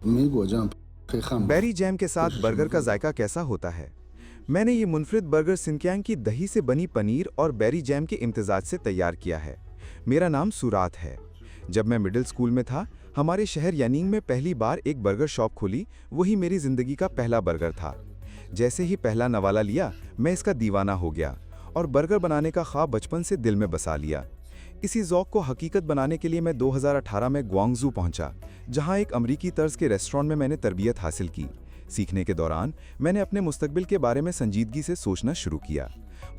Berry jam के साथ burger का जायका कैसा होता है? मैंने ये मुनफरिद बर्गर सिनकियांग की दही से बनी पनीर और बेरी जैम के इम्तिजाज से तैयार किया है। मेरा नाम सुरात है। जब मैं मिडिल स्कूल में था, हमारे शहर यानिंग में पहली बार एक बर्गर शॉप खुली। वही मेरी ज़िंदगी का पहला बर्गर था। जैसे ही पहला नवाला लिया, मैं इसका दीवाना हो गया और बर्गर बनाने का ख्वाब बचपन से दिल में बसा लिया। इसी ज़ौक़ को हकीकत बनाने के लिए मैं 2018 में ग्वांगझू पहुंचा, जहां एक अमरीकी तर्ज के रेस्टोरेंट में मैंने तरबियत हासिल की। सीखने के दौरान मैंने अपने मुस्तकबिल के बारे में संजीदगी से सोचना शुरू किया।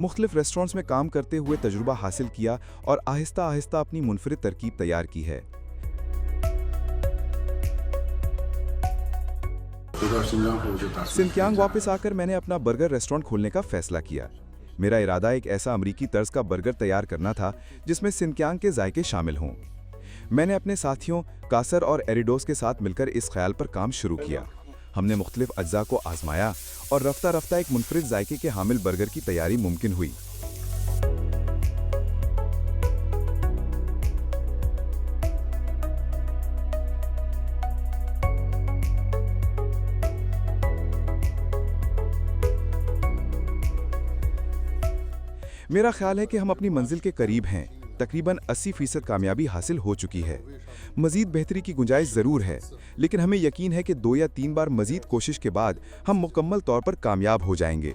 मुख्तलिफ रेस्टोरेंट्स में काम करते हुए तजुर्बा हासिल किया और आहिस्ता आहिस्ता अपनी मुनफरिद तरकीब तैयार की है। सिनकियांग वापस आकर मैंने अपना बर्गर रेस्टोरेंट खोलने का फैसला किया। मेरा इरादा एक ऐसा अमरीकी तर्ज का बर्गर तैयार करना था जिसमें सिनकियांग के जायके शामिल हों। मैंने अपने साथियों कासर और एरिडोस के साथ मिलकर इस ख्याल पर काम शुरू किया। हमने मुख्तलिफ अज्जा को आजमाया और रफ्ता रफ्ता एक मुनफरिद जायके के हामिल बर्गर की तैयारी मुमकिन हुई। मेरा ख्याल है कि हम अपनी मंजिल के करीब हैं। तकरीबन 80% कामयाबी हासिल हो चुकी है। मज़ीद बेहतरी की गुंजाइश ज़रूर है, लेकिन हमें यकीन है कि 2 या 3 बार मज़ीद कोशिश के बाद हम मुकम्मल तौर पर कामयाब हो जाएंगे।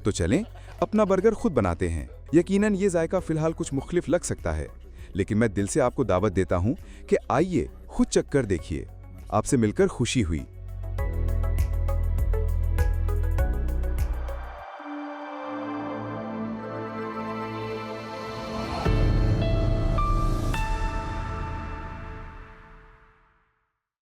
तो चलें, अपना बर्गर खुद बनाते हैं। यकीनन ये जायका फ़िलहाल कुछ मुख्तलिफ लग सकता है, लेकिन मैं दिल से आपको दावत देता हूँ कि आइए खुद चख कर देखिए। आपसे मिलकर खुशी हुई।